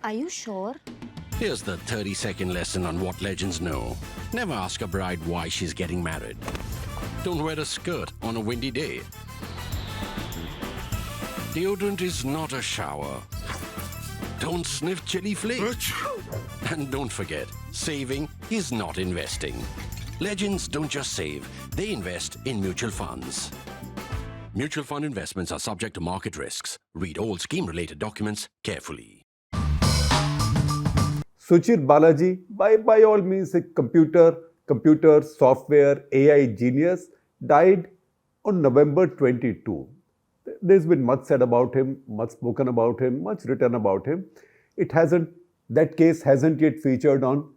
Are you sure? Here's the 30-second lesson on what legends know. Never ask a bride why she's getting married. Don't wear a skirt on a windy day. Deodorant is not a shower. Don't sniff chili flakes. And don't forget, saving is not investing. Legends don't just save, they invest in mutual funds. Mutual fund investments are subject to market risks. Read all scheme-related documents carefully. Suchir Balaji, by all means, a computer software AI genius, died on November 22. There's been much said about him, much spoken about him, much written about him. It hasn't That case hasn't yet featured on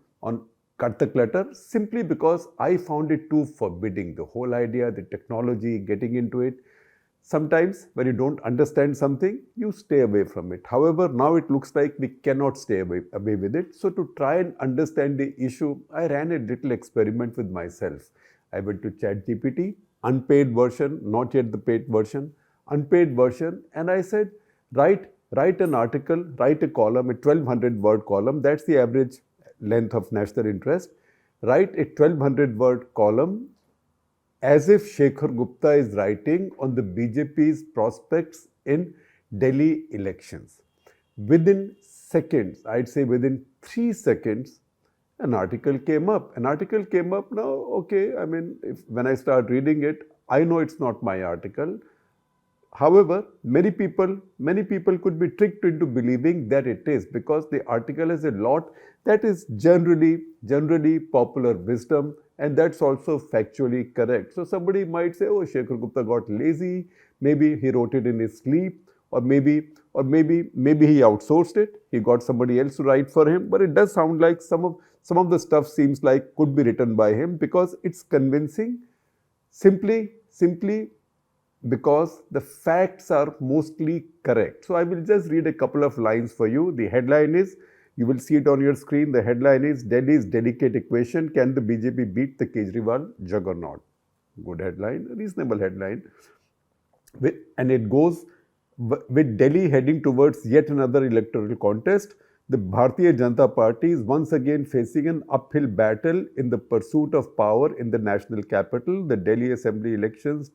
Cut the Clutter simply because I found it too forbidding. The whole idea, the technology, getting into it. Sometimes when you don't understand something, you stay away from it. However, now it looks like we cannot stay away with it. So to try and understand the issue, I ran a little experiment with myself. I went to ChatGPT, unpaid version, not yet the paid version, unpaid version, and I said, write an article, write a column, a 1200 word column. That's the average length of national interest. Write a 1200 word column as if Shekhar Gupta is writing on the BJP's prospects in Delhi elections. Within seconds, I'd say within 3 seconds, an article came up. An article came up now, okay, I mean, when I start reading it, I know it's not my article. However, many people could be tricked into believing that it is because the article has a lot that is generally popular wisdom, and that's also factually correct. So somebody might say, "Oh, Shekhar Gupta got lazy. Maybe he wrote it in his sleep, or maybe he outsourced it. He got somebody else to write for him." But it does sound like some of the stuff seems like could be written by him because it's convincing. Simply because the facts are mostly correct. So I will just read a couple of lines for you. The headline is, you will see it on your screen. The headline is, Delhi's delicate equation, can the BJP beat the Kejriwal juggernaut? Good headline, reasonable headline. And it goes, with Delhi heading towards yet another electoral contest, the Bharatiya Janata Party is once again facing an uphill battle in the pursuit of power in the national capital. The Delhi Assembly elections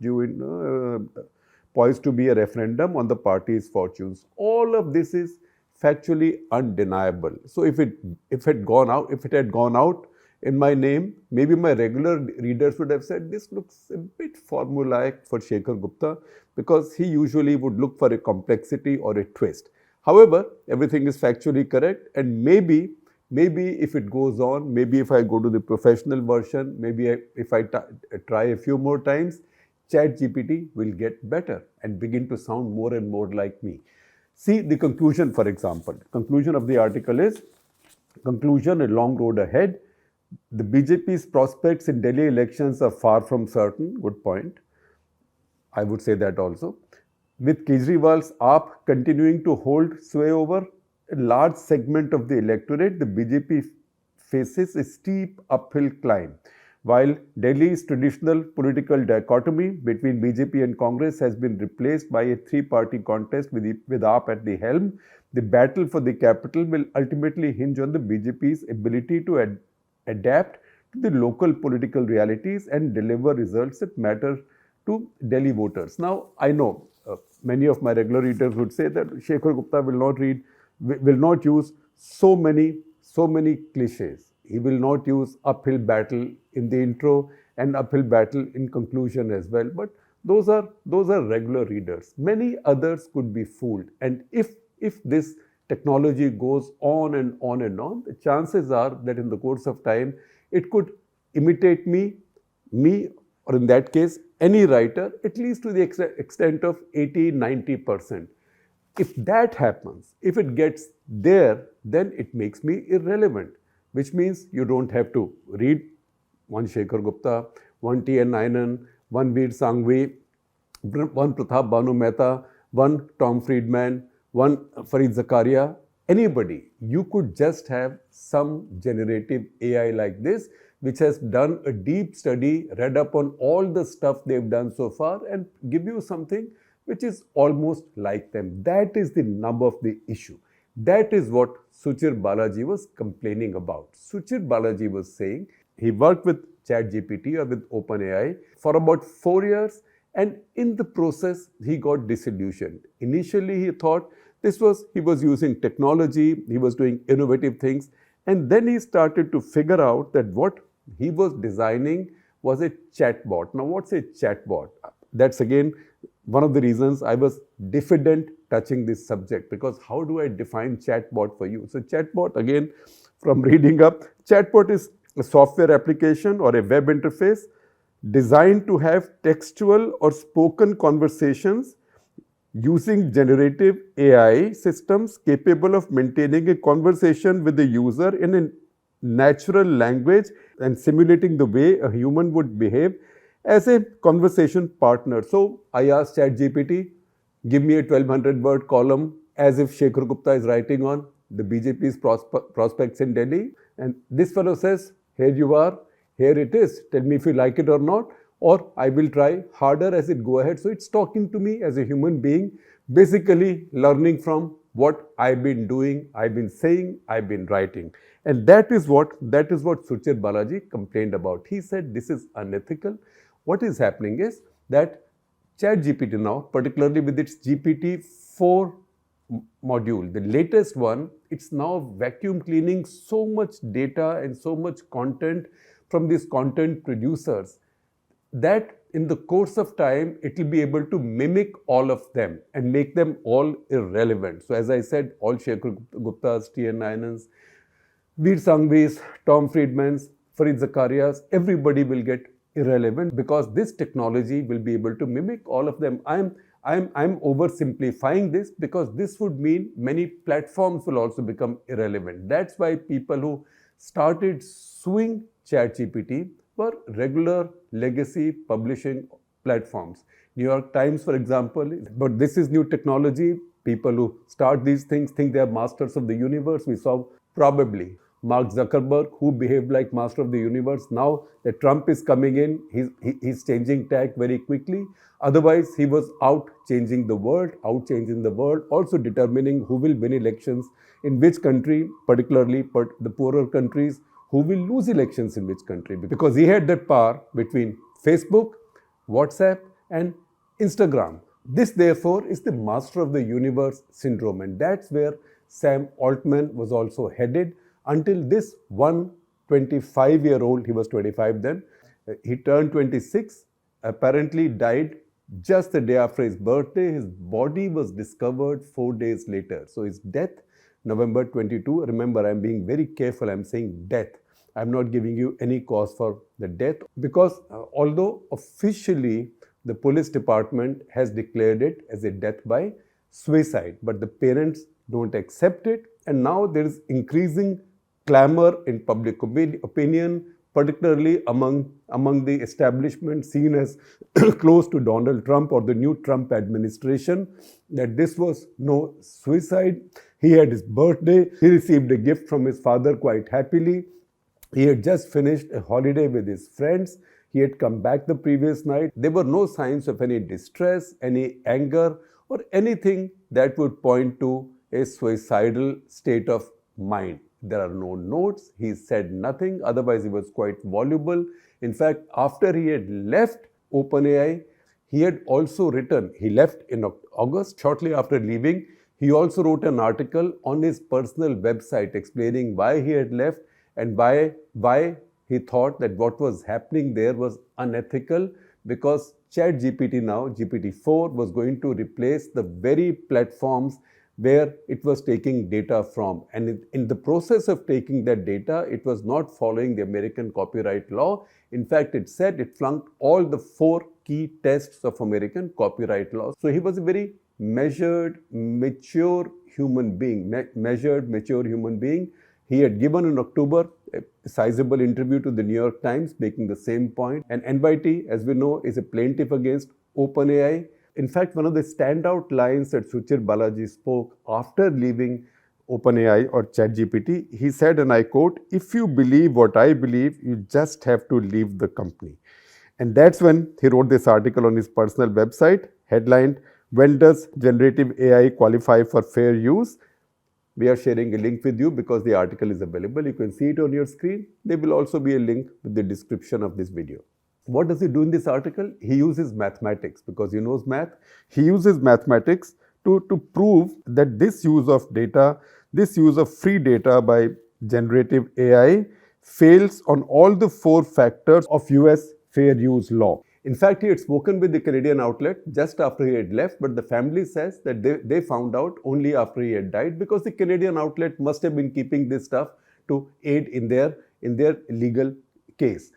poised to be a referendum on the party's fortunes. All of this is factually undeniable. So if it had gone out in my name, maybe my regular readers would have said this looks a bit formulaic for Shekhar Gupta because he usually would look for a complexity or a twist. However, everything is factually correct, and maybe if it goes on, maybe if I go to the professional version, if I try a few more times, ChatGPT will get better and begin to sound more and more like me. See the conclusion, for example. Conclusion of the article is, conclusion, a long road ahead. The BJP's prospects in Delhi elections are far from certain. Good point. I would say that also. With Kejriwal's AAP continuing to hold sway over a large segment of the electorate, the BJP faces a steep uphill climb. While Delhi's traditional political dichotomy between BJP and Congress has been replaced by a three-party contest with AAP at the helm, the battle for the capital will ultimately hinge on the BJP's ability to adapt to the local political realities and deliver results that matter to Delhi voters. Now, I know many of my regular readers would say that Shekhar Gupta will not use so many cliches. He will not use uphill battle in the intro and uphill battle in conclusion as well. But those are regular readers. Many others could be fooled. And if this technology goes on and on and on, the chances are that in the course of time, it could imitate me, or in that case, any writer, at least to the extent of 80-90%. If that happens, if it gets there, then it makes me irrelevant, which means you don't have to read one Shekhar Gupta, one T.N. Nayanan, one Veer Sanghvi, one Pratap Banu Mehta, one Tom Friedman, one Fareed Zakaria, anybody. You could just have some generative AI like this, which has done a deep study, read up on all the stuff they've done so far, and give you something which is almost like them. That is the nub of the issue. That is what Suchir Balaji was complaining about. Suchir Balaji was saying he worked with ChatGPT or with OpenAI for about 4 years, and in the process he got disillusioned. Initially he thought he was using technology, he was doing innovative things, and then he started to figure out that what he was designing was a chatbot. Now, what's a chatbot? That's again one of the reasons I was diffident touching this subject, because how do I define chatbot for you? So chatbot, again, from reading up, chatbot is a software application or a web interface designed to have textual or spoken conversations using generative AI systems capable of maintaining a conversation with the user in a natural language and simulating the way a human would behave as a conversation partner. So I asked ChatGPT, give me a 1200 word column as if Shekhar Gupta is writing on the BJP's prospects in Delhi. And this fellow says, here you are, here it is. Tell me if you like it or not, or I will try harder as it go ahead. So it's talking to me as a human being, basically learning from what I've been doing, I've been saying, I've been writing. And that is what Suchir Balaji complained about. He said this is unethical. What is happening is that ChatGPT now, particularly with its GPT-4 module, the latest one, it's now vacuum cleaning so much data and so much content from these content producers that in the course of time, it will be able to mimic all of them and make them all irrelevant. So as I said, all Shekhar Guptas, T.N. Nayanans, Veer Sanghvis, Tom Friedmans, Farid Zakarias, everybody will get irrelevant because this technology will be able to mimic all of them. I'm oversimplifying this because this would mean many platforms will also become irrelevant. That's why people who started suing ChatGPT were regular legacy publishing platforms. New York Times, for example, but this is new technology. People who start these things think they are masters of the universe. We saw probably Mark Zuckerberg, who behaved like master of the universe. Now that Trump is coming in, he's changing tack very quickly. Otherwise, he was out changing the world, also determining who will win elections in which country, particularly the poorer countries, who will lose elections in which country, because he had that power between Facebook, WhatsApp, and Instagram. This, therefore, is the master of the universe syndrome, and that's where Sam Altman was also headed until this 125-year-old, he was 25 then, he turned 26, apparently died just the day after his birthday. His body was discovered 4 days later. So his death, November 22, remember I'm being very careful, I'm saying death. I'm not giving you any cause for the death because although officially the police department has declared it as a death by suicide, but the parents don't accept it, and now there is increasing clamor in public opinion, particularly among the establishment seen as close to Donald Trump or the new Trump administration, that this was no suicide. He had his birthday, he received a gift from his father quite happily. He had just finished a holiday with his friends. He had come back the previous night. There were no signs of any distress, any anger, or anything that would point to a suicidal state of mind. There are no notes. He said nothing. Otherwise, he was quite voluble. In fact, after he had left OpenAI, he had also written, he left in August. Shortly after leaving, he also wrote an article on his personal website explaining why he had left and why he thought that what was happening there was unethical, because ChatGPT now, GPT-4, was going to replace the very platforms where it was taking data from. And in the process of taking that data, it was not following the American copyright law. In fact, it said it flunked all the 4 key tests of American copyright law. So he was a very measured, mature human being. He had given in October a sizable interview to the New York Times making the same point. And NYT, as we know, is a plaintiff against OpenAI. In fact, one of the standout lines that Suchir Balaji spoke after leaving OpenAI or ChatGPT, he said, and I quote, "If you believe what I believe, you just have to leave the company." And that's when he wrote this article on his personal website, headlined, "When Does Generative AI Qualify for Fair Use?" We are sharing a link with you because the article is available. You can see it on your screen. There will also be a link with the description of this video. What does he do in this article? He uses mathematics because he knows math. He uses mathematics to prove that this use of data, this use of free data by generative AI fails on all the 4 factors of US fair use law. In fact, he had spoken with the Canadian outlet just after he had left, but the family says that they found out only after he had died because the Canadian outlet must have been keeping this stuff to aid in their legal case.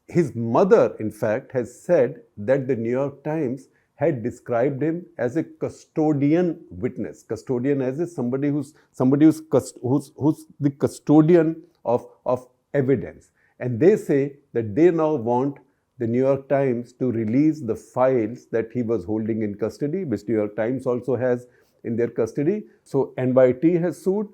His mother, in fact, has said that the New York Times had described him as a custodian witness. Custodian as somebody who's the custodian of evidence. And they say that they now want the New York Times to release the files that he was holding in custody, which New York Times also has in their custody. So NYT has sued,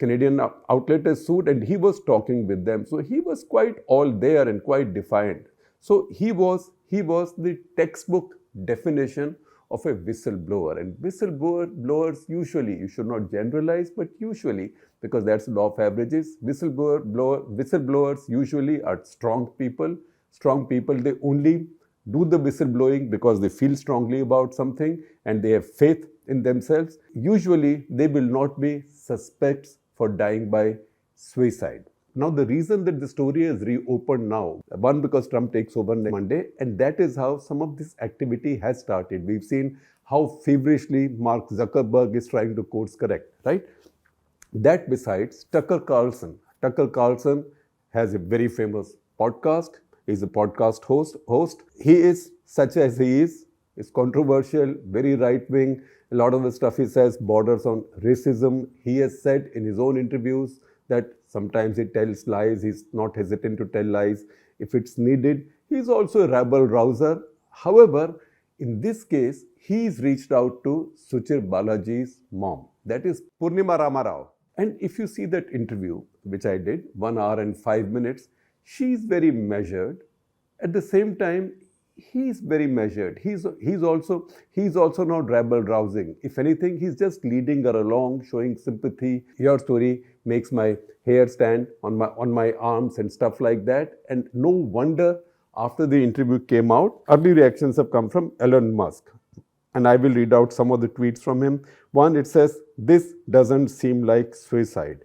Canadian outlet has sued, and he was talking with them. So he was quite all there and quite defiant. So he was the textbook definition of a whistleblower. And whistleblowers usually, you should not generalize, but usually, because that's the law of averages, whistleblowers usually are strong people. Strong people, they only do the whistleblowing because they feel strongly about something and they have faith in themselves. Usually, they will not be suspects for dying by suicide. Now, the reason that the story is reopened now, one, because Trump takes over next Monday, and that is how some of this activity has started. We've seen how feverishly Mark Zuckerberg is trying to course correct, right? That besides, Tucker Carlson has a very famous podcast. He's a podcast host. He is such as he is controversial, very right-wing. A lot of the stuff he says borders on racism. He has said in his own interviews that sometimes he tells lies. He's not hesitant to tell lies if it's needed. He's also a rabble-rouser. However, in this case, he's reached out to Suchir Balaji's mom. That is Purnima Ramarao. And if you see that interview, which I did, 1 hour and 5 minutes, she's very measured. At the same time, he's very measured. He's also not rabble-rousing. If anything, he's just leading her along, showing sympathy. Your story makes my hair stand on my arms and stuff like that. And no wonder after the interview came out, early reactions have come from Elon Musk. And I will read out some of the tweets from him. One, it says, "This doesn't seem like suicide."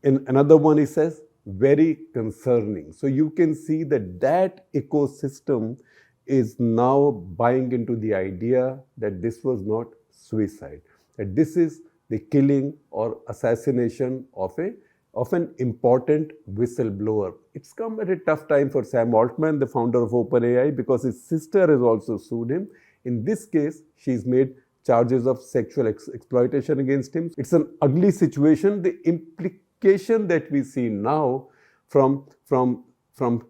In another one, he says, "Very concerning." So you can see that ecosystem is now buying into the idea that this was not suicide, that this is the killing or assassination of an important whistleblower. It's come at a tough time for Sam Altman, the founder of OpenAI, because his sister has also sued him. In this case, she's made charges of sexual exploitation against him. It's an ugly situation. The implication that we see now from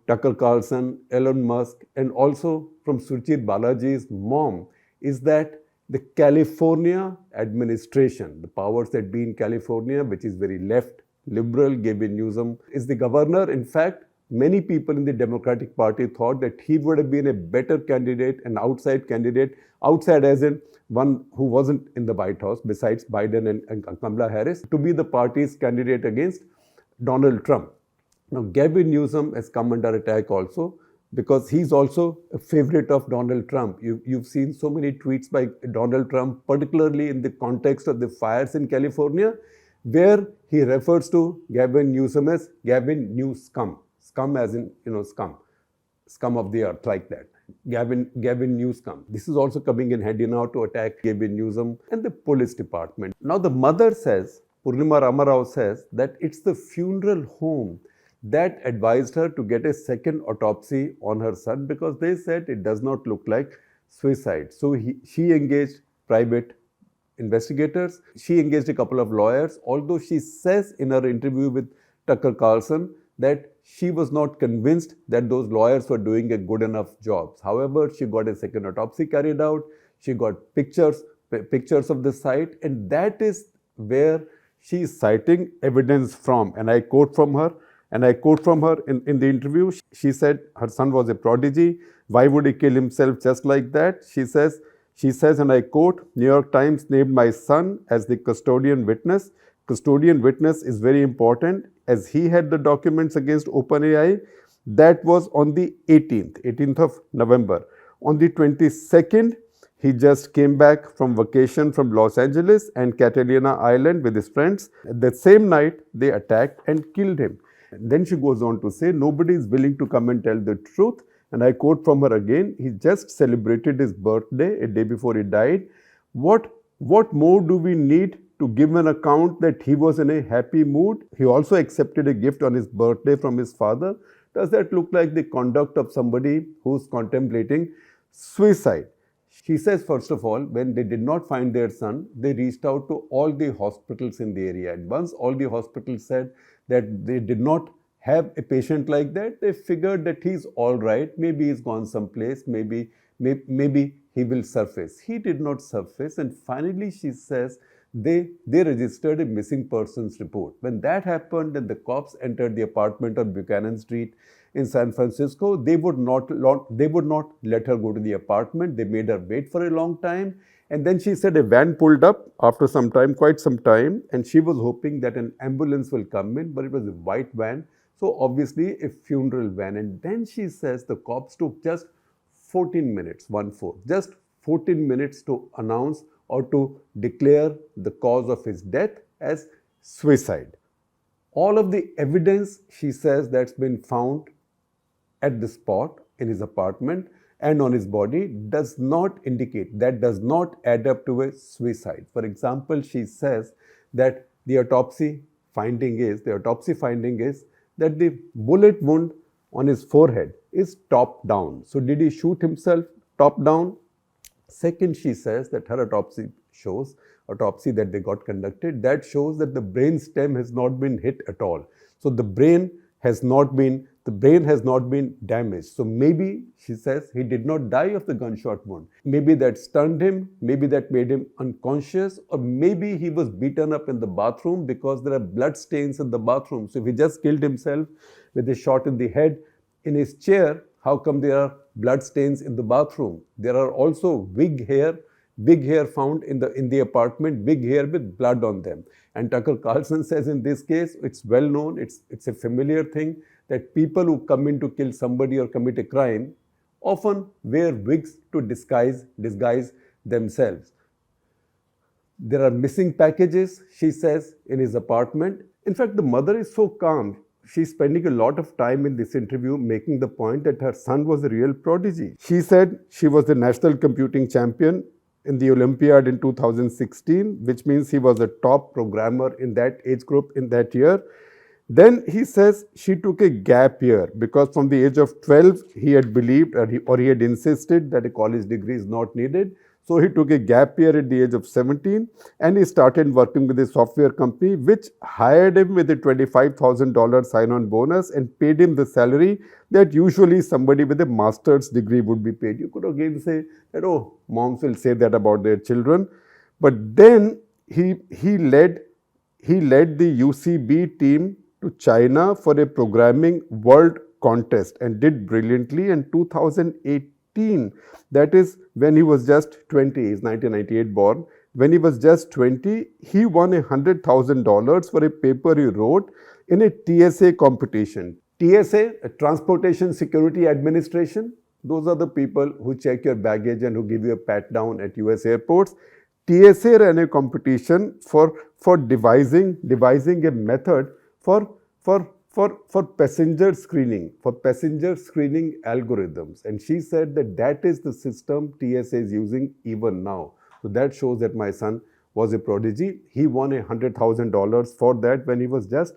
Tucker Carlson, Elon Musk, and also from Suchir Balaji's mom is that the California administration, the powers that be in California, which is very left, liberal, Gavin Newsom is the governor. In fact, many people in the Democratic Party thought that he would have been a better candidate, an outside candidate, outside as in one who wasn't in the White House, besides Biden and Kamala Harris, to be the party's candidate against Donald Trump. Now, Gavin Newsom has come under attack also because he's also a favorite of Donald Trump. You've seen so many tweets by Donald Trump, particularly in the context of the fires in California, where he refers to Gavin Newsom as Gavin New Scum. Scum as in, scum of the earth, like that. Gavin New Scum. This is also coming in handy now to attack Gavin Newsom and the police department. Now, the mother says, Purnima Ramarao says, that it's the funeral home that advised her to get a second autopsy on her son because they said it does not look like suicide. So she engaged private investigators. She engaged a couple of lawyers, although she says in her interview with Tucker Carlson that she was not convinced that those lawyers were doing a good enough job. However, she got a second autopsy carried out. She got pictures of the site, and that is where she is citing evidence from. And I quote from her. In the interview, she said her son was a prodigy. Why would he kill himself just like that? She says, and I quote, "New York Times named my son as the custodian witness. custodian witness is very important, as he had the documents against OpenAI. That was on the 18th of November. On the 22nd, he just came back from vacation from Los Angeles and Catalina Island with his friends. That same night, they attacked and killed him. And then she goes on to say, nobody is willing to come and tell the truth. And I quote from her again, he just celebrated his birthday a day before he died. What more do we need to give an account that he was in a happy mood? He also accepted a gift on his birthday from his father. Does that look like the conduct of somebody who's contemplating suicide? She says, first of all, when they did not find their son, they reached out to all the hospitals in the area. And once all the hospitals said that they did not have a patient like that, they figured that he's all right. Maybe he's gone someplace. Maybe he will surface. He did not surface. And finally, she says, they registered a missing persons report. When that happened and the cops entered the apartment on Buchanan Street in San Francisco, they would not let her go to the apartment. They made her wait for a long time. And then she said a van pulled up after some time, quite some time, and she was hoping that an ambulance will come in, but it was a white van. So obviously a funeral van. And then she says the cops took just 14 minutes, just 14 minutes to announce or to declare the cause of his death as suicide. All of the evidence, she says, that's been found at the spot in his apartment and on his body does not indicate, that does not add up to a suicide. For example, she says that the autopsy finding is that the bullet wound on his forehead is top down. So did he shoot himself top down? Second, she says that her autopsy that they got conducted, that shows that the brain stem has not been hit at all. So the brain has not been damaged. So maybe, she says, he did not die of the gunshot wound. Maybe that stunned him, maybe that made him unconscious, or maybe he was beaten up in the bathroom because there are blood stains in the bathroom. So if he just killed himself with a shot in the head in his chair, how come there are blood stains in the bathroom? There are also big hair found in the apartment, big hair with blood on them. And Tucker Carlson says in this case, it's well known, it's a familiar thing that people who come in to kill somebody or commit a crime often wear wigs to disguise themselves. There are missing packages, she says, in his apartment. In fact, the mother is so calm. She's spending a lot of time in this interview making the point that her son was a real prodigy. She said she was the national computing champion in the Olympiad in 2016, which means he was a top programmer in that age group in that year. Then he says she took a gap year because from the age of 12, he had believed or he had insisted that a college degree is not needed. So he took a gap year at the age of 17 and he started working with a software company which hired him with a $25,000 sign-on bonus and paid him the salary that usually somebody with a master's degree would be paid. You could again say that, oh, moms will say that about their children. But then he led the UCB team to China for a programming world contest and did brilliantly in 2018. That is when he was just 20. He's 1998 born. When he was just 20, he won $100,000 for a paper he wrote in a TSA competition. TSA, a Transportation Security Administration. Those are the people who check your baggage and who give you a pat down at US airports. TSA ran a competition for devising a method for passenger screening, algorithms. And she said that is the system TSA is using even now. So that shows that my son was a prodigy. He won $100,000 for that when he was just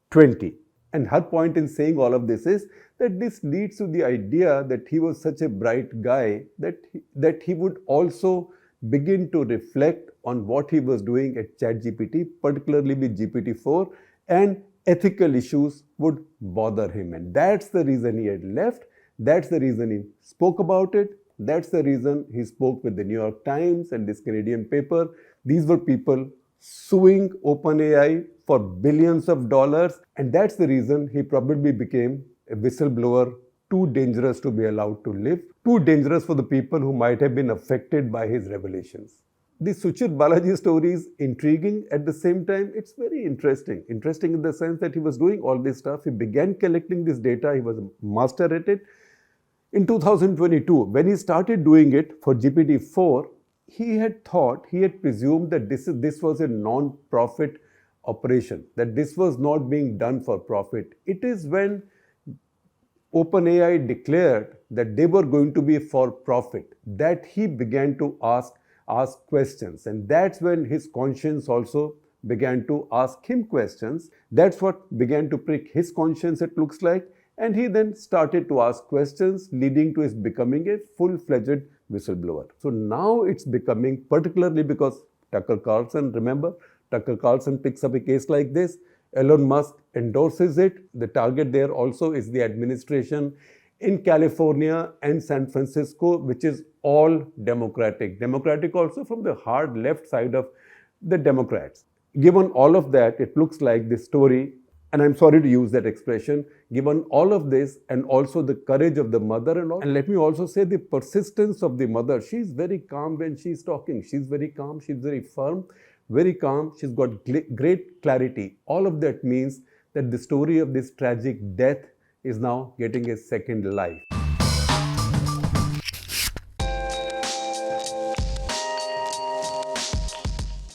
20. And her point in saying all of this is that this leads to the idea that he was such a bright guy that he would also begin to reflect on what he was doing at ChatGPT, particularly with GPT-4, and ethical issues would bother him. And that's the reason he had left. That's the reason he spoke about it. That's the reason he spoke with the New York Times and this Canadian paper. These were people suing OpenAI for billions of dollars. And that's the reason he probably became a whistleblower, too dangerous to be allowed to live, too dangerous for the people who might have been affected by his revelations. the Suchir Balaji story is intriguing. At the same time, it's very interesting. Interesting in the sense that he was doing all this stuff. He began collecting this data. He was a master at it. In 2022, when he started doing it for GPT-4, he had presumed that this was a non-profit operation, that this was not being done for profit. It is when OpenAI declared that they were going to be for profit that he began to ask questions, and that's when his conscience also began to ask him questions. That's what began to prick his conscience, it looks like, and he then started to ask questions, leading to his becoming a full-fledged whistleblower. So now it's becoming, particularly because Tucker Carlson, remember, Tucker Carlson picks up a case like this, Elon Musk endorses it. The target there also is the administration in California and San Francisco, which is all Democratic. Democratic also from the hard left side of the Democrats. Given all of that, it looks like this story, and I'm sorry to use that expression, given all of this and also the courage of the mother and all, and let me also say the persistence of the mother. She's very calm when she's talking. She's very calm, she's very firm, very calm. She's got great clarity. All of that means that the story of this tragic death is now getting a second life.